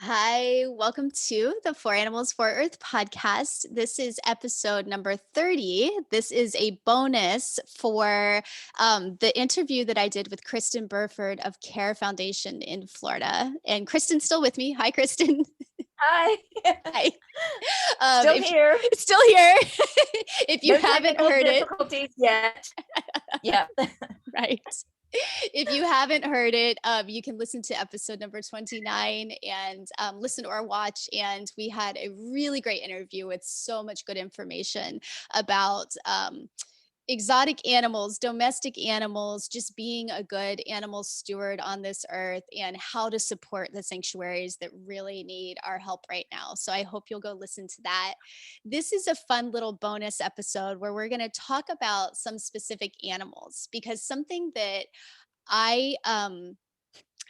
Hi, welcome to the For Animals for Earth podcast. This is episode number 30. This is a bonus for the interview that I did with Christin Burford of CARE Foundation in Florida. And Kristin's still with me. Hi, Kristin. Hi. Hi. Still If here. still here. If you No haven't technical heard it, difficulties yet. Yeah. right. If you haven't heard it, you can listen to episode number 29 and listen or watch. And we had a really great interview with so much good information about exotic animals, domestic animals, just being a good animal steward on this earth and how to support the sanctuaries that really need our help right now. So I hope you'll go listen to that. This is a fun little bonus episode where we're going to talk about some specific animals because something that I um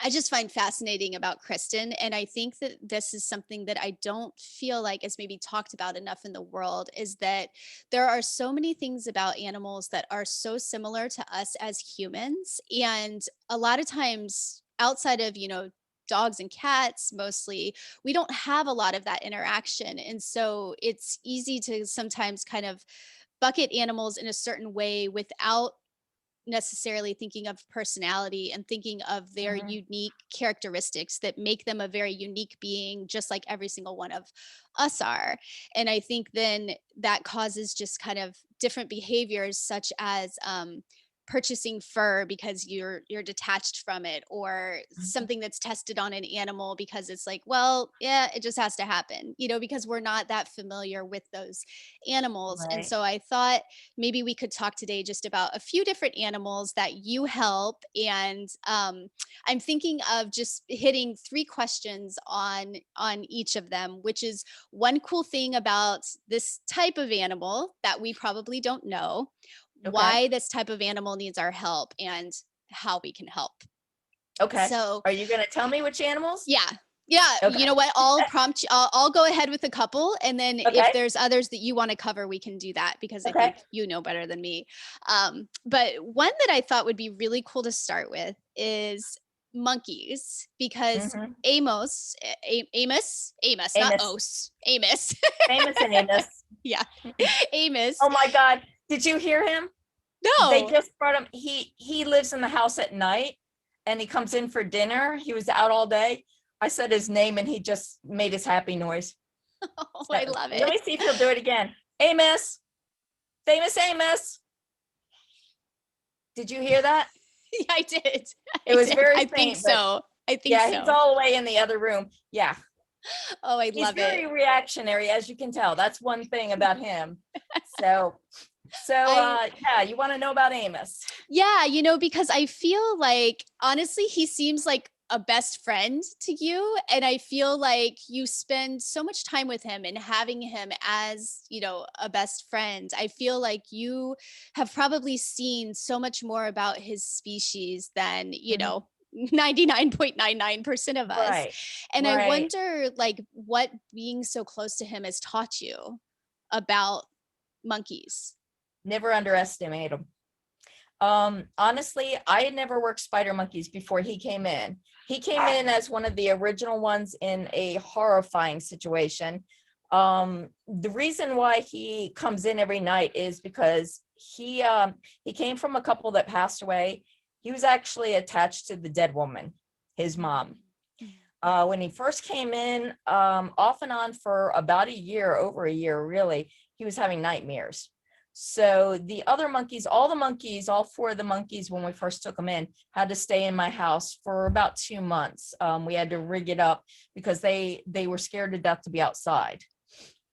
I just find fascinating about Kristen. And I think that this is something that I don't feel like is maybe talked about enough in the world is that there are so many things about animals that are so similar to us as humans. And a lot of times outside of, dogs and cats mostly, we don't have a lot of that interaction. And so it's easy to sometimes kind of bucket animals in a certain way without necessarily thinking of personality and thinking of their Mhm. unique characteristics that make them a very unique being, just like every single one of us are. And I think then that causes just kind of different behaviors, such as purchasing fur because you're detached from it, or Mhm. something that's tested on an animal because it's like, well, yeah, it just has to happen, because we're not that familiar with those animals. And Right. so I thought maybe we could talk today just about a few different animals that you help. And I'm thinking of just hitting three questions on each of them, which is one cool thing about this type of animal that we probably don't know, Okay. why this type of animal needs our help, and how we can help. Okay. So Are you going to tell me which animals? yeah. Yeah, you Okay. know what? I'll prompt you. I'll go ahead with a couple, and then if Okay. there's others that you want to cover, we can do that because I Okay. think you know better than me. But one that I thought would be really cool to start with is monkeys, because Mm-hmm. Amos, not Amos. Os, Amos. Famous Amos. Yeah, Amos. Oh my God. Did you hear him? They No. just brought him. He lives in the house at night and he comes in for dinner. He was out all day. I said his name and he just made his happy noise. Oh, I So love let it. me see if he'll do it again. Amos. Famous Amos. Did you hear that? Yeah, I did. It I was did. very I think faint, but so. I think yeah, he's so. all the way in the other room. Yeah, Oh, I he's love very it. reactionary, as you can tell. That's one thing about him. So, I yeah, you want to know about Amos? Yeah, because I feel like honestly, he seems like a best friend to you. And I feel like you spend so much time with him and having him as, a best friend. I feel like you have probably seen so much more about his species than, Mhm. 99.99% of us. Right, And I right. wonder like what being so close to him has taught you about monkeys. Never underestimate him. Honestly, I had never worked spider monkeys before he came in. He came in as one of the original ones in a horrifying situation. The reason why he comes in every night is because he came from a couple that passed away. He was actually attached to the dead woman, his mom. When he first came in, off and on for about a year, over a year, really, he was having nightmares. So the other monkeys, all four of the monkeys, when we first took them in, had to stay in my house for about 2 months. We had to rig it up because they were scared to death to be outside.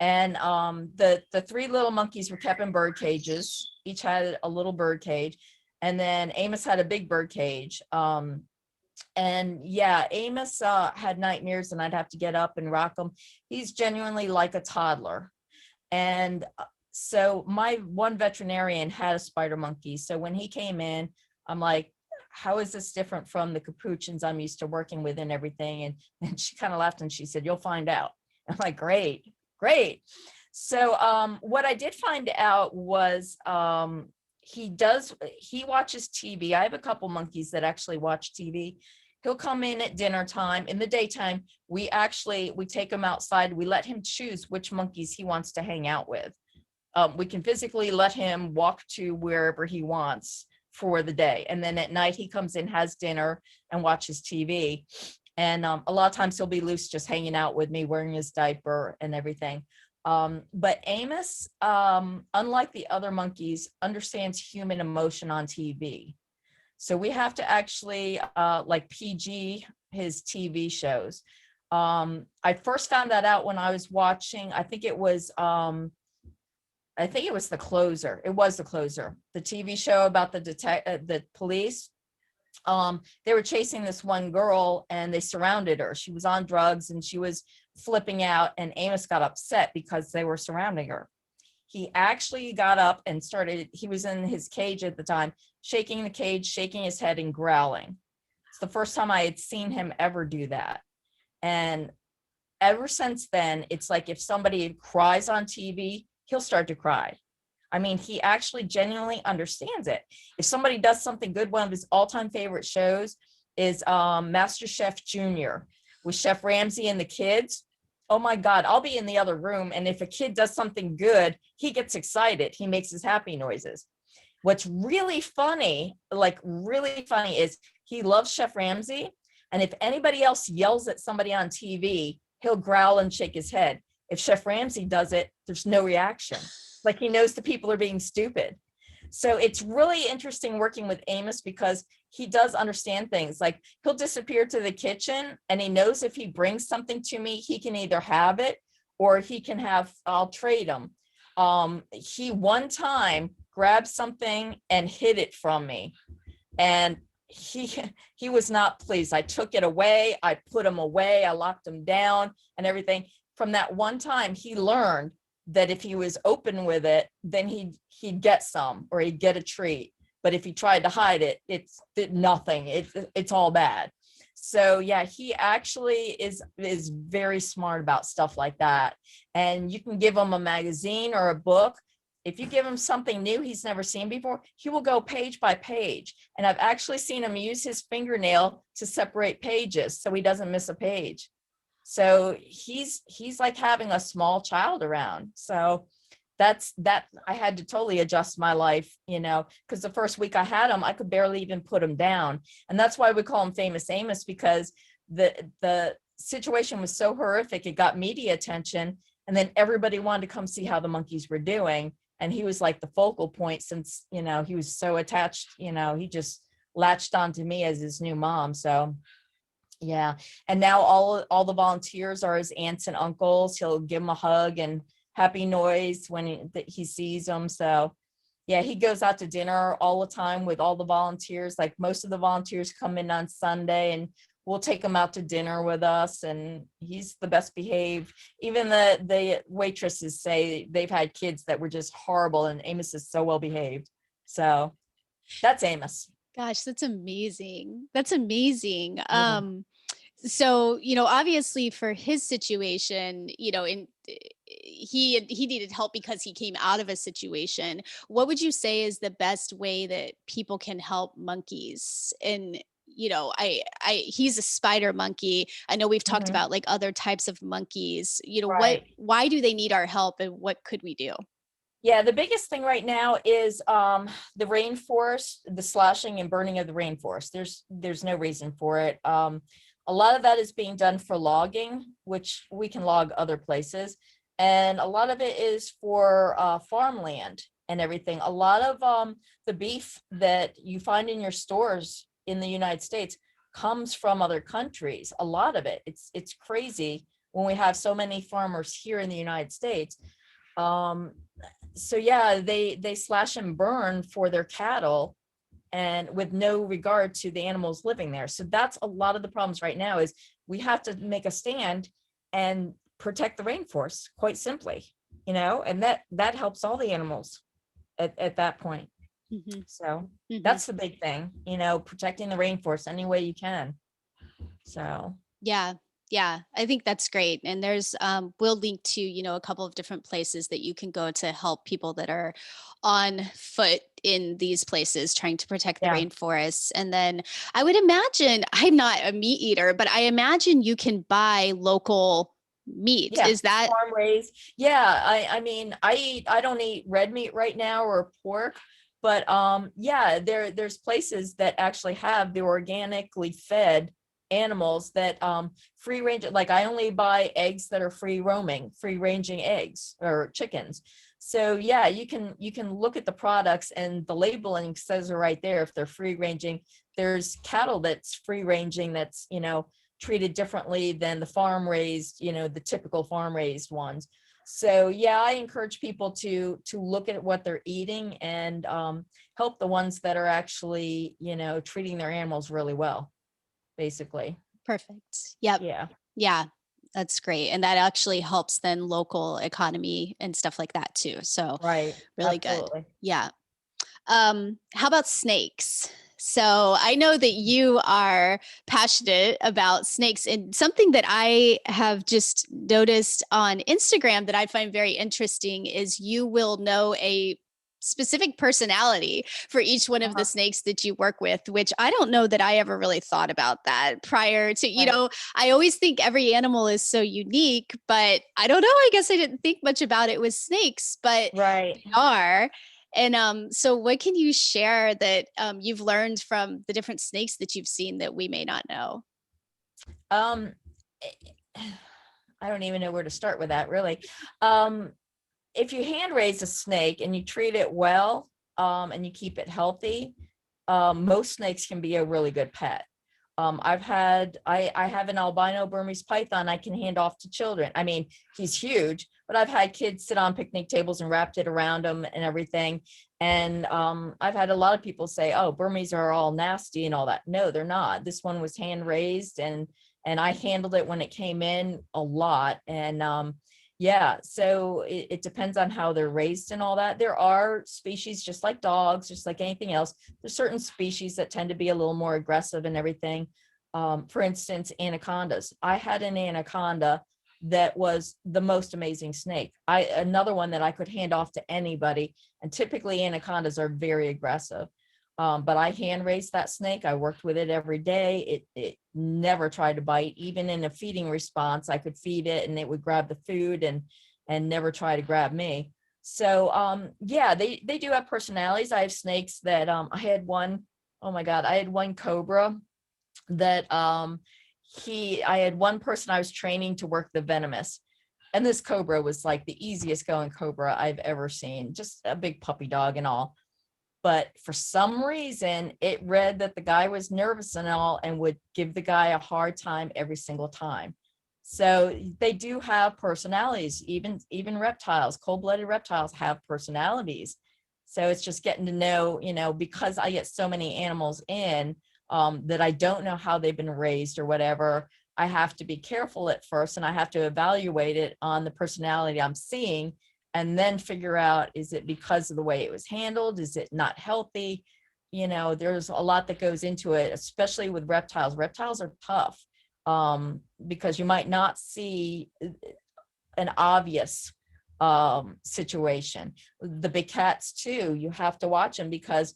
And the three little monkeys were kept in bird cages. Each had a little bird cage, and then Amos had a big bird cage. And yeah, Amos had nightmares, and I'd have to get up and rock him. He's genuinely like a toddler. And so my one veterinarian had a spider monkey. So when he came in, I'm like, how is this different from the capuchins I'm used to working with and everything? And she kind of laughed and she said, you'll find out. I'm like, great, great. So what I did find out was he watches TV. I have a couple monkeys that actually watch TV He'll come in at dinner time. In the daytime, we take him outside. We let him choose which monkeys he wants to hang out with. We can physically let him walk to wherever he wants for the day. And then at night he comes in, has dinner, and watches TV. And a lot of times he'll be loose, just hanging out with me, wearing his diaper and everything. But Amos, unlike the other monkeys, understands human emotion on TV. So we have to actually like PG his TV shows. I first found that out when I was watching, I think it was The Closer. It was The Closer, the TV show about the police. They were chasing this one girl and they surrounded her. She was on drugs and she was flipping out, and Amos got upset because they were surrounding her. He actually got up and he was in his cage at the time, shaking the cage, shaking his head and growling. It's the first time I had seen him ever do that. And ever since then, it's like if somebody cries on TV, he'll start to cry. I mean, he actually genuinely understands it. If somebody does something good, one of his all-time favorite shows is Master Chef Junior with Chef Ramsay and the kids. Oh my God, I'll be in the other room, and if a kid does something good, he gets excited. He makes his happy noises. What's really funny, is he loves Chef Ramsay, and if anybody else yells at somebody on TV, he'll growl and shake his head. If Chef Ramsay does it, there's no reaction. Like he knows the people are being stupid. So it's really interesting working with Amos because he does understand things. Like he'll disappear to the kitchen and he knows if he brings something to me, he can either have it or I'll trade him. He one time grabbed something and hid it from me. And he was not pleased. I took it away. I put him away. I locked him down and everything. From that one time, he learned that if he was open with it, then he'd get some or he'd get a treat. But if he tried to hide it, it's nothing. It's all bad. So yeah, he actually is very smart about stuff like that. And you can give him a magazine or a book. If you give him something new he's never seen before, he will go page by page. And I've actually seen him use his fingernail to separate pages so he doesn't miss a page. So he's like having a small child around. So that's I had to totally adjust my life, because the first week I had him, I could barely even put him down. And that's why we call him Famous Amos, because the situation was so horrific. It got media attention, and then everybody wanted to come see how the monkeys were doing. And he was like the focal point since, he was so attached, he just latched onto me as his new mom. So yeah. And now all the volunteers are his aunts and uncles. He'll give them a hug and happy noise when he sees them. So yeah, he goes out to dinner all the time with all the volunteers. Like most of the volunteers come in on Sunday and we'll take him out to dinner with us, and he's the best behaved. Even the waitresses say they've had kids that were just horrible, and Amos is so well behaved. So that's Amos. Gosh, that's amazing. That's amazing. Yeah. So, obviously for his situation, he needed help because he came out of a situation. What would you say is the best way that people can help monkeys? And, he's a spider monkey. I know we've talked Mhm. about like other types of monkeys. Right. Why do they need our help and what could we do? Yeah, the biggest thing right now is the rainforest, the slashing and burning of the rainforest. There's no reason for it. A lot of that is being done for logging, which we can log other places. And a lot of it is for farmland and everything. A lot of the beef that you find in your stores in the United States comes from other countries. A lot of it. It's crazy when we have so many farmers here in the United States. So yeah, they slash and burn for their cattle, and with no regard to the animals living there. So that's a lot of the problems right now, is we have to make a stand and protect the rainforest, quite simply, and that helps all the animals at that point. Hmm. So Hmm. that's the big thing, protecting the rainforest any way you can. So Yeah. Yeah, I think that's great. And we'll link to, a couple of different places that you can go to help people that are on foot in these places trying to protect the Yeah. rainforests. And then I would imagine, I'm not a meat eater, but I imagine you can buy local meat. Yeah, Is that farm raised. Yeah, I mean, I don't eat red meat right now or pork, but yeah, there's places that actually have the organically fed animals that free range. Like I only buy eggs that are free roaming, free ranging eggs or chickens. So yeah, you can look at the products and the labeling says it right there if they're free ranging. There's cattle that's free ranging that's, treated differently than the farm raised, the typical farm raised ones. So yeah, I encourage people to look at what they're eating and help the ones that are actually, treating their animals really well, basically. perfect? Yep. Yeah, Yeah. That's great. And that actually helps then local economy and stuff like that too. So right. really good. Absolutely. Yeah. How about snakes? So I know that you are passionate about snakes, and something that I have just noticed on Instagram that I find very interesting is you will know a specific personality for each one of the Uh-huh. snakes that you work with, which I don't know that I ever really thought about that prior to, Right. I always think every animal is so unique, but I don't know. I guess I didn't think much about it with snakes, but Right. they are. And so what can you share that you've learned from the different snakes that you've seen that we may not know? Um, I don't even know where to start with that, really. Um, if you hand raise a snake and you treat it well, and you keep it healthy, most snakes can be a really good pet. I have an albino Burmese python I can hand off to children. I mean, he's huge, but I've had kids sit on picnic tables and wrapped it around them and everything. And I've had a lot of people say, "Oh, Burmese are all nasty and all that." No, they're not. This one was hand raised, and I handled it when it came in a lot. And yeah, so it depends on how they're raised and all that. There are species, just like dogs, just like anything else. There's certain species that tend to be a little more aggressive and everything. For instance, anacondas. I had an anaconda that was the most amazing snake. Another one that I could hand off to anybody. And typically anacondas are very aggressive. But I hand raised that snake. I worked with it every day. It never tried to bite. Even in a feeding response, I could feed it and it would grab the food and never try to grab me. So yeah, they do have personalities. I have snakes that I had one, oh my God, I had one cobra that I had one person I was training to work the venomous. And this cobra was like the easiest going cobra I've ever seen, just a big puppy dog and all. But for some reason, it read that the guy was nervous and all and would give the guy a hard time every single time. So they do have personalities. Even reptiles, cold-blooded reptiles have personalities. So it's just getting to know, because I get so many animals in that I don't know how they've been raised or whatever. I have to be careful at first, and I have to evaluate it on the personality I'm seeing, and then figure out, is it because of the way it was handled? Is it not healthy? There's a lot that goes into it, especially with reptiles. Reptiles are tough because you might not see an obvious situation. The big cats too, you have to watch them because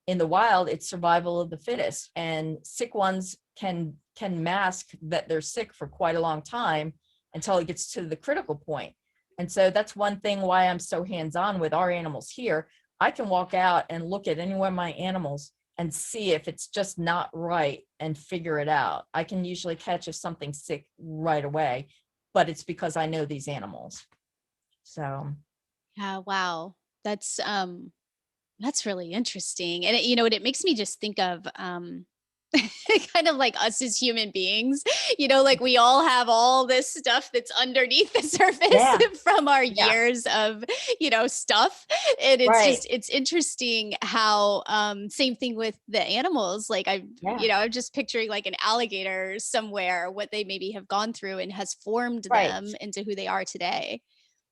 in the wild, it's survival of the fittest, and sick ones can mask that they're sick for quite a long time until it gets to the critical point. And so that's one thing why I'm so hands-on with our animals here. I can walk out and look at any one of my animals and see if it's just not right and figure it out. I can usually catch if something's sick right away, but it's because I know these animals. So Yeah, wow. That's really interesting. And it makes me just think of kind of like us as human beings, like we all have all this stuff that's underneath the yeah, surface from our yeah, years of, stuff. And right, it's interesting how, same thing with the animals. Like yeah, I'm just picturing like an alligator somewhere, what they maybe have gone through and has formed right, them into who they are today.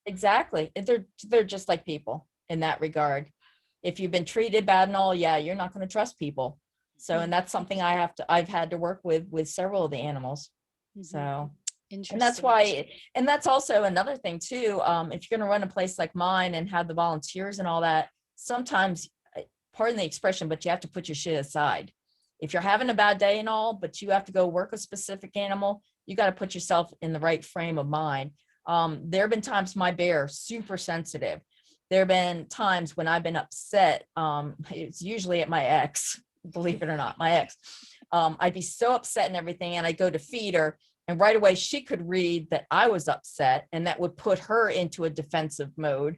exactly. They're just like people in that regard. If you've been treated bad and all, yeah, you're not going to trust people. So, and that's something I've had to work with several of the animals. Mm-hmm. So, and that's Interesting. why, and that's also another thing too. If you're going to run a place like mine and have the volunteers and all that, sometimes pardon the expression, but you have to put your shit aside. If you're having a bad day and all, but you have to go work a specific animal, you got to put yourself in the right frame of mind. There have been times my bear super sensitive. There have been times when I've been upset. It's usually at my ex, believe it or not, my ex. I'd be so upset and everything, and I go to feed her, and right away she could read that I was upset, and that would put her into a defensive mode.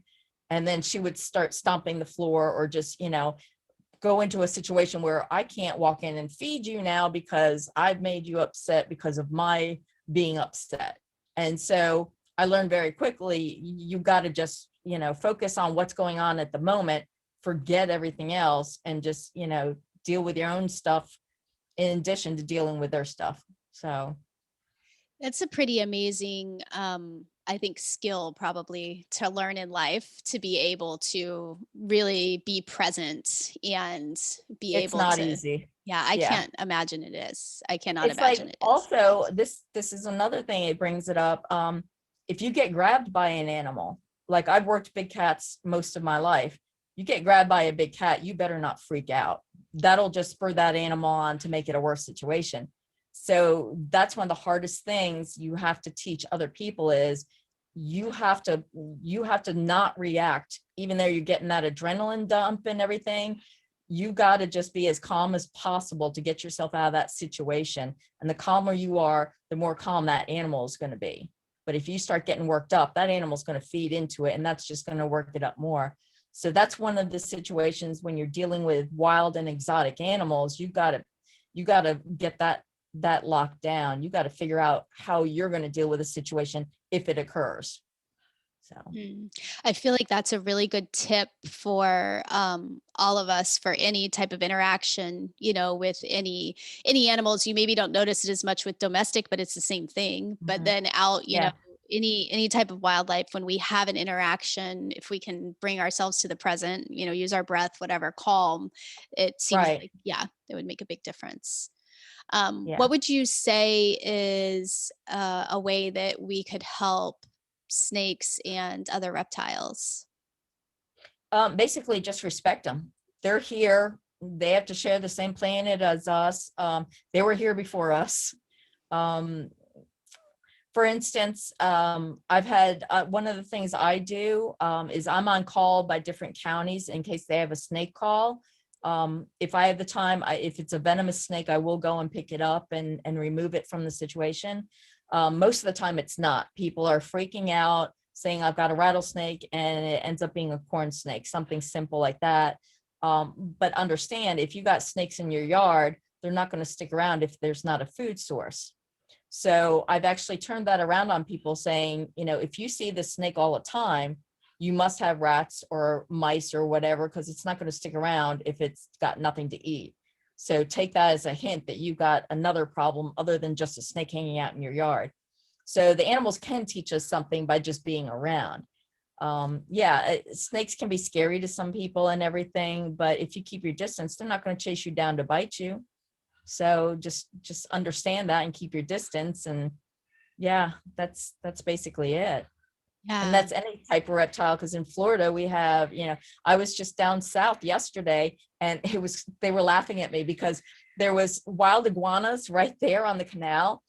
And then she would start stomping the floor, or just, go into a situation where I can't walk in and feed you now because I've made you upset because of my being upset. And so I learned very quickly, you got to just, focus on what's going on at the moment, forget everything else, and just, deal with your own stuff in addition to dealing with their stuff. So That's a pretty amazing, I think, skill probably to learn in life, to be able to really be present and be it's able not to, easy. yeah, I Yeah. can't imagine it is. I cannot It's like, imagine it is. also, this is another thing, it brings it up. If you get grabbed by an animal, like I've worked big cats most of my life, you get grabbed by a big cat, you better not freak out. That'll just spur that animal on to make it a worse situation. So that's one of the hardest things you have to teach other people is you have to not react, even though you're getting that adrenaline dump and everything. You got to just be as calm as possible to get yourself out of that situation. And the calmer you are, the more calm that animal is going to be. But if you start getting worked up, that animal's going to feed into it, and that's just going to work it up more. So that's one of the situations when you're dealing with wild and exotic animals, you got to get that locked down. You got to figure out how you're going to deal with a situation if it occurs. So I feel like that's a really good tip for all of us for any type of interaction, with any animals. You maybe don't notice it as much with domestic, but it's the same thing. But then out, yeah, any type of wildlife, when we have an interaction, if we can bring ourselves to the present, use our breath, whatever, calm, it seems right. like, yeah, it would make a big difference. Yeah. What would you say is a way that we could help snakes and other reptiles? Basically just respect them. They're here. They have to share the same planet as us. They were here before us. Um, for instance, I've had one of the things I do is I'm on call by different counties in case they have a snake call. If I have the time, if it's a venomous snake, I will go and pick it up and remove it from the situation. Most of the time it's not. People are freaking out, saying I've got a rattlesnake, and it ends up being a corn snake, something simple like that. But understand, if you got snakes in your yard, they're not going to stick around if there's not a food source. So I've actually turned that around on people, saying, if you see this snake all the time, you must have rats or mice or whatever, because it's not going to stick around if it's got nothing to eat. So take that as a hint that you've got another problem other than just a snake hanging out in your yard. So the animals can teach us something by just being around. Snakes can be scary to some people and everything, but if you keep your distance, they're not going to chase you down to bite you. So just understand that and keep your distance. And yeah, that's basically it. And Yeah. that's any type of reptile, because in Florida we have, I was just down south yesterday, and they were laughing at me because there was wild iguanas right there on the canal.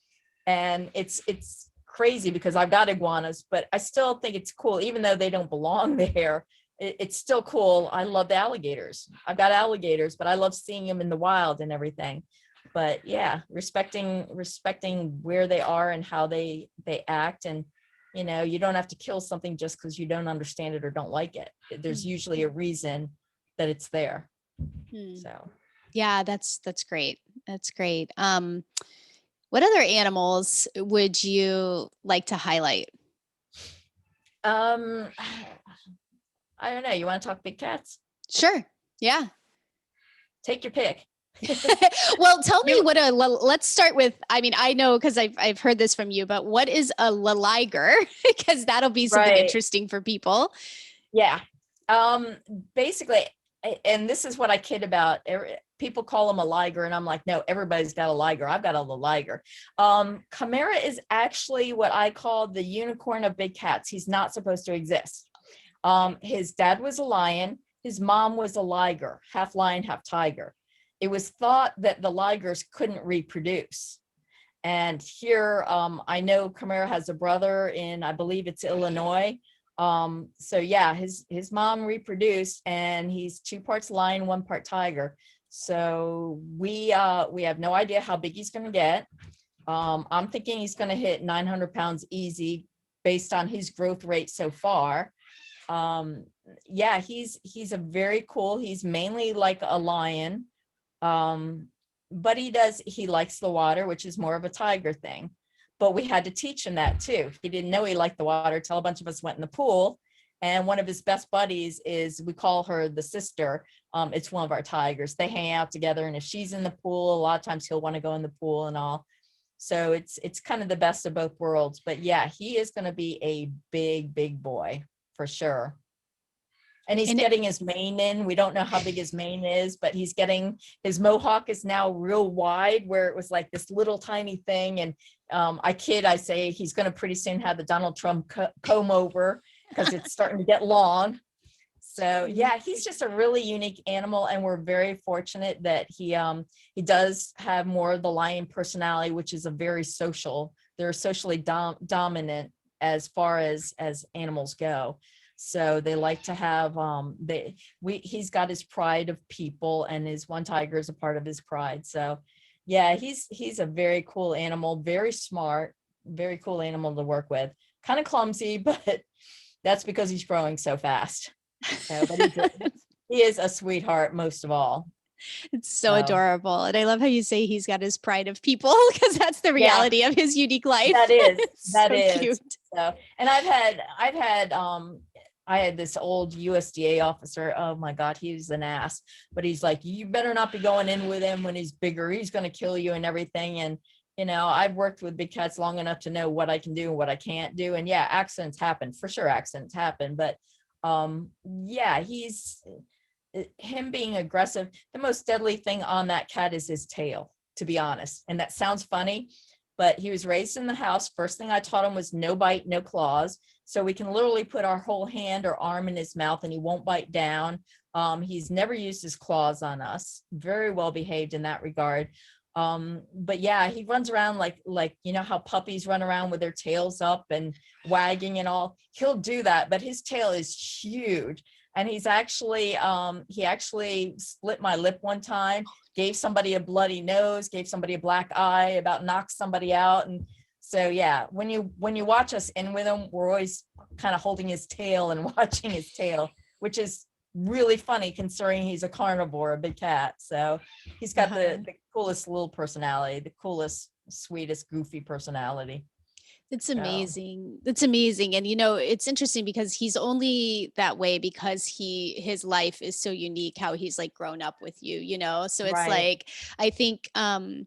And it's crazy because I've got iguanas, but I still think it's cool, even though they don't belong there. It's still cool. I love the alligators. I've got alligators, but I love seeing them in the wild and everything. But yeah, respecting where they are and how they act. And you don't have to kill something just because you don't understand it or don't like it. There's usually a reason that it's there. So Yeah, that's great. That's great. What other animals would you like to highlight? I don't know. You want to talk big cats? Sure. Yeah. Take your pick. Well, tell me let's start with, I know, because I've heard this from you, but what is a liger? Because that'll be something Right. interesting for people. Yeah. Basically, and this is what I kid about. People call them a liger, and I'm like, no, everybody's got a liger. I've got a liger. Chimera is actually what I call the unicorn of big cats. He's not supposed to exist. His dad was a lion. His mom was a liger, half lion, half tiger. It was thought that the ligers couldn't reproduce. And here, I know Chimera has a brother in, I believe it's Illinois. So yeah, his mom reproduced, and he's 2 parts lion, 1 part tiger. So we have no idea how big he's going to get. I'm thinking he's going to hit 900 pounds easy based on his growth rate so far. Yeah, he's a very cool. He's mainly like a lion. But he likes the water, which is more of a tiger thing. But we had to teach him that too. He didn't know he liked the water till a bunch of us went in the pool. And one of his best buddies is, we call her the sister. It's one of our tigers. They hang out together, and if she's in the pool, a lot of times he'll want to go in the pool and all. So it's kind of the best of both worlds. But yeah, he is going to be a big boy for sure. And he's getting his mane in. We don't know how big his mane is, but he's getting, his mohawk is now real wide, where it was like this little tiny thing. And I say he's going to pretty soon have the Donald Trump comb over, because it's starting to get long. So yeah, he's just a really unique animal, and we're very fortunate that he does have more of the lion personality, which is a very social. They're socially dominant as far as animals go. So they like to have he's got his pride of people, and his one tiger is a part of his pride. So yeah, he's a very cool animal, very smart, very cool animal to work with. Kind of clumsy, but that's because he's growing so fast. So, but he is a sweetheart most of all. It's so adorable. And I love how you say he's got his pride of people, because that's the reality of his unique life. That is, that is cute. So, and I had this old USDA officer. Oh my God, he's an ass, but he's like, you better not be going in with him when he's bigger. He's going to kill you and everything. And, you know, I've worked with big cats long enough to know what I can do and what I can't do. And yeah, accidents happen for sure. Accidents happen, but yeah, him being aggressive. The most deadly thing on that cat is his tail, to be honest. And that sounds funny, but he was raised in the house. First thing I taught him was no bite, no claws. So we can literally put our whole hand or arm in his mouth and he won't bite down. He's never used his claws on us. Very well behaved in that regard. But yeah, he runs around like, you know how puppies run around with their tails up and wagging and all. He'll do that, but his tail is huge. And he actually split my lip one time, gave somebody a bloody nose, gave somebody a black eye, about knocked somebody out. And so yeah, when you watch us in with him, we're always kind of holding his tail and watching his tail, which is really funny considering he's a carnivore, a big cat. So he's got the coolest little personality, the coolest, sweetest, goofy personality. It's amazing. It's amazing. And, you know, it's interesting because he's only that way because his life is so unique, how he's like grown up with you, you know? So it's like, I think a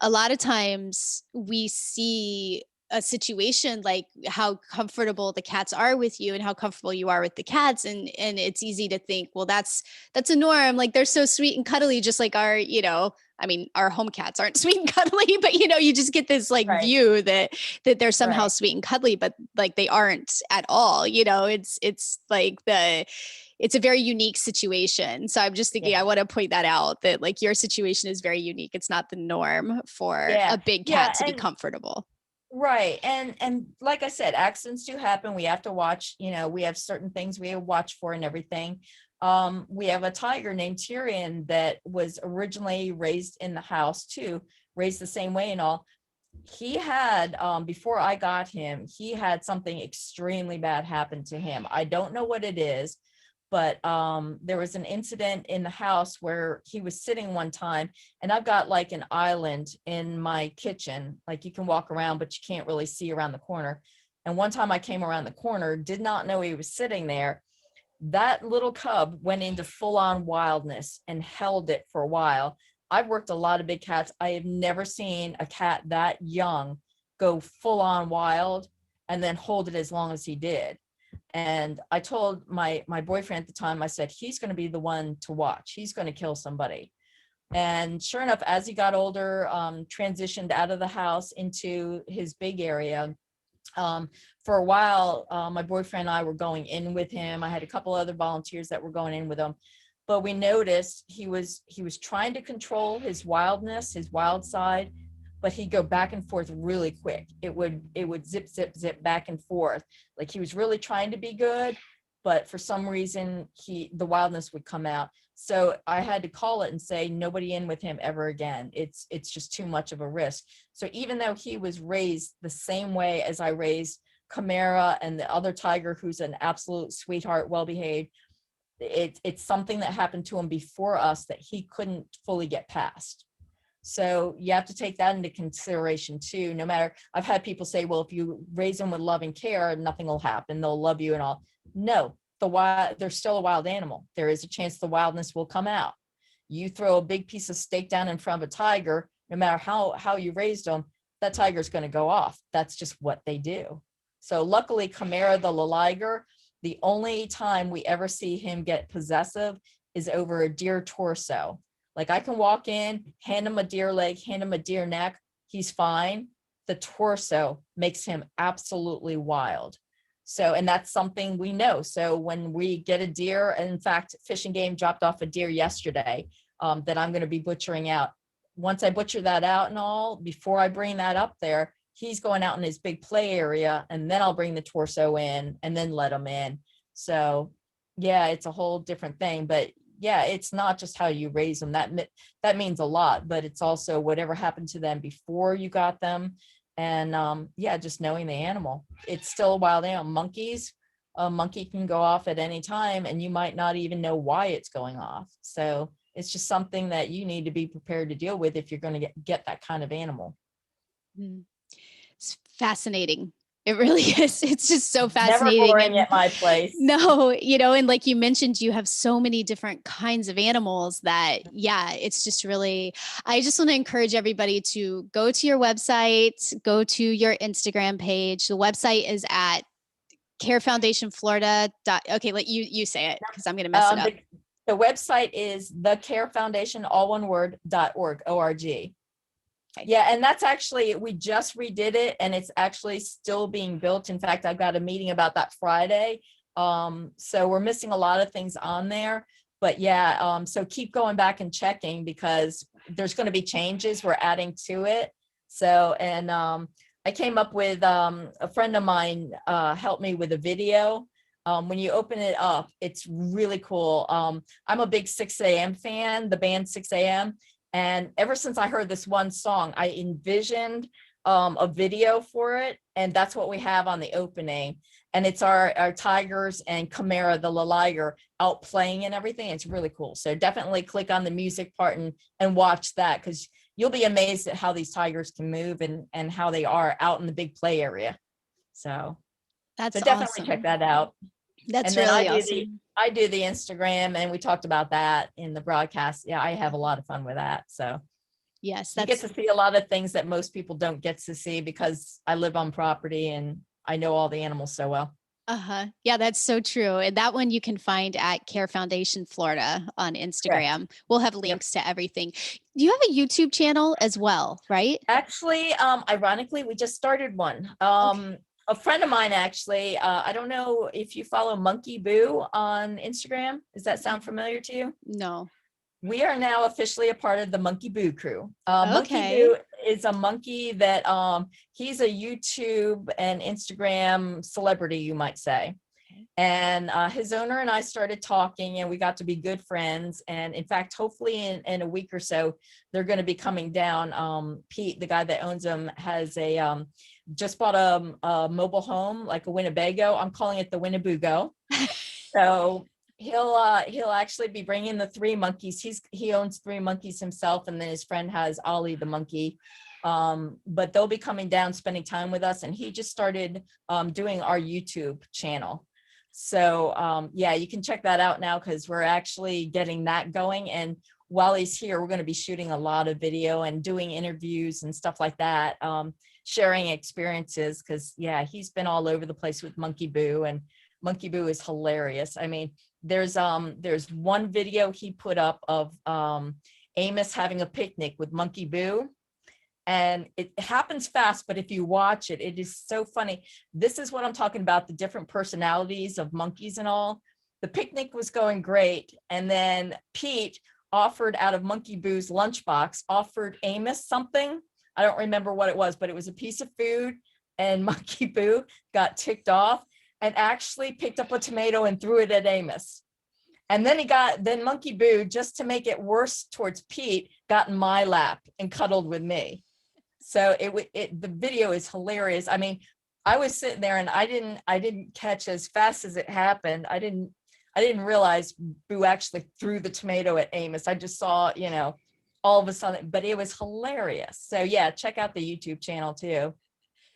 lot of times we see a situation like how comfortable the cats are with you and how comfortable you are with the cats. And it's easy to think, well, that's a norm. Like they're so sweet and cuddly, just like our, you know, I mean, our home cats aren't sweet and cuddly, but you know, you just get this like view that they're somehow sweet and cuddly, but like they aren't at all. You know, it's like it's a very unique situation. So I'm just thinking, I want to point that out, that like your situation is very unique. It's not the norm for a big cat to be comfortable. Right. And like I said, accidents do happen. We have to watch, you know, we have certain things we have to watch for and everything. We have a tiger named Tyrian that was originally raised in the house too, raised the same way and all. He had, before I got him, he had something extremely bad happen to him. I don't know what it is, but there was an incident in the house where he was sitting one time, and I've got like an island in my kitchen, like you can walk around, but you can't really see around the corner. And one time I came around the corner, did not know he was sitting there. That little cub went into full-on wildness and held it for a while. I've worked a lot of big cats. I have never seen a cat that young go full-on wild and then hold it as long as he did. And I told my boyfriend at the time, I said, he's going to be the one to watch. He's going to kill somebody. And sure enough, as he got older, transitioned out of the house into his big area, For a while, my boyfriend and I were going in with him. I had a couple other volunteers that were going in with him, but we noticed he was trying to control his wildness, his wild side, but he'd go back and forth really quick. It would zip, zip, zip back and forth. Like he was really trying to be good, but for some reason the wildness would come out. So I had to call it and say, nobody in with him ever again. It's just too much of a risk. So even though he was raised the same way as I raised Chimera and the other tiger, who's an absolute sweetheart, well-behaved, it's something that happened to him before us that he couldn't fully get past. So you have to take that into consideration too. No matter, I've had people say, well, if you raise them with love and care, nothing will happen. They'll love you and all. No, they're still a wild animal. There is a chance the wildness will come out. You throw a big piece of steak down in front of a tiger, no matter how you raised them, that tiger's going to go off. That's just what they do. So luckily, Chimera, the Liger, the only time we ever see him get possessive is over a deer torso. Like I can walk in, hand him a deer leg, hand him a deer neck, he's fine. The torso makes him absolutely wild. So, and that's something we know. So when we get a deer, and in fact, Fish and Game dropped off a deer yesterday that I'm going to be butchering out. Once I butcher that out and all, before I bring that up there, he's going out in his big play area, and then I'll bring the torso in and then let him in. So yeah, it's a whole different thing, but yeah, it's not just how you raise them. That means a lot, but it's also whatever happened to them before you got them. And yeah, just knowing the animal. It's still a wild animal. Monkeys, a monkey can go off at any time and you might not even know why it's going off. So it's just something that you need to be prepared to deal with if you're going to get that kind of animal. It's fascinating. It really is. It's just so fascinating. Never boring at my place. No, and like you mentioned, you have so many different kinds of animals that, yeah, it's just really, I just want to encourage everybody to go to your website, go to your Instagram page. The website is at CARE Foundation Florida. Okay, let you say it because I'm going to mess it up. The website is the CARE Foundation, all one word, .org, O-R-G. Yeah, and that's actually, we just redid it and it's actually still being built. In fact, I've got a meeting about that Friday. So we're missing a lot of things on there, but yeah, so keep going back and checking because there's going to be changes we're adding to it. So, and I came up with, a friend of mine helped me with a video. When you open it up, it's really cool. I'm a big 6 a.m. fan, the band 6 a.m. And ever since I heard this one song, I envisioned a video for it. And that's what we have on the opening. And it's our tigers and Chimera, the Liger, out playing and everything. It's really cool. So definitely click on the music part and watch that because you'll be amazed at how these tigers can move and how they are out in the big play area. So definitely awesome. Check that out. That's really awesome. I do the Instagram and we talked about that in the broadcast. Yeah, I have a lot of fun with that. So yes, you get to see a lot of things that most people don't get to see because I live on property and I know all the animals so well. Yeah, that's so true. And that one you can find at CARE Foundation Florida on Instagram. Correct. We'll have links to everything. You have a YouTube channel as well, right? Actually, ironically, we just started one. Okay. A friend of mine, actually, I don't know if you follow Monkey Boo on Instagram. Does that sound familiar to you? No. We are now officially a part of the Monkey Boo crew. Monkey Boo is a monkey that he's a YouTube and Instagram celebrity, you might say. And his owner and I started talking and we got to be good friends. And in fact, hopefully in a week or so, they're going to be coming down. Pete, the guy that owns them, has just bought a mobile home, like a Winnebago. I'm calling it the Winnebago. So he'll actually be bringing the 3 monkeys. He owns 3 monkeys himself. And then his friend has Ollie, the monkey. But they'll be coming down, spending time with us. And he just started doing our YouTube channel. So yeah, you can check that out now because we're actually getting that going. And while he's here, we're going to be shooting a lot of video and doing interviews and stuff like that, sharing experiences because yeah, he's been all over the place with Monkey Boo, and Monkey Boo is hilarious. I mean, there's one video he put up of Amos having a picnic with Monkey Boo. And it happens fast, but if you watch it, it is so funny. This is what I'm talking about, the different personalities of monkeys and all. The picnic was going great. And then Pete offered, out of Monkey Boo's lunchbox, offered Amos something. I don't remember what it was, but it was a piece of food. And Monkey Boo got ticked off and actually picked up a tomato and threw it at Amos. And then Monkey Boo, just to make it worse towards Pete, got in my lap and cuddled with me. So the video is hilarious. I mean, I was sitting there and I didn't catch as fast as it happened. I didn't realize Boo actually threw the tomato at Amos. I just saw, all of a sudden, but it was hilarious. So yeah, check out the YouTube channel too.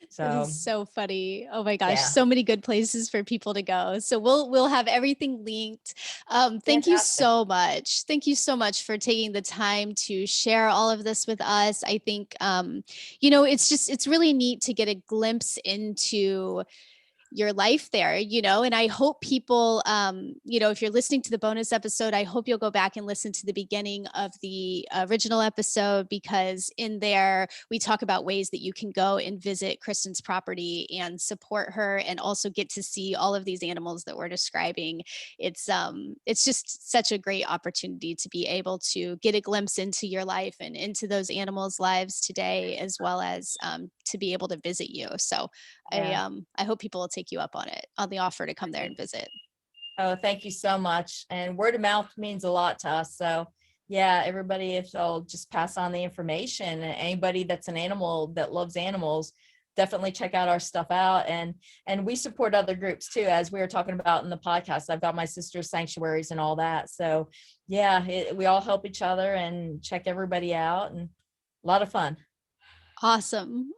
That So is so funny. Oh my gosh, yeah, so many good places for people to go. So we'll have everything linked. Thank you fantastic. so much. Thank you so much for taking the time to share all of this with us. I think it's really neat to get a glimpse into your life there, and I hope people, if you're listening to the bonus episode, I hope you'll go back and listen to the beginning of the original episode, because in there we talk about ways that you can go and visit Christin's property and support her, and also get to see all of these animals that we're describing. It's just such a great opportunity to be able to get a glimpse into your life and into those animals' lives today, as well as to be able to visit you. So Yeah. I hope people will take you up on it, on the offer to come there and visit. Oh, thank you so much. And word of mouth means a lot to us. So yeah, everybody, if they'll just pass on the information, and anybody that's an animal that loves animals, definitely check out our stuff out. And we support other groups too, as we were talking about in the podcast. I've got my sister's sanctuaries and all that. So yeah, we all help each other and check everybody out, and a lot of fun. Awesome.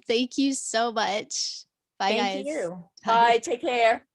Thank you so much. Bye, Thank guys. you. Bye. Bye. Take care.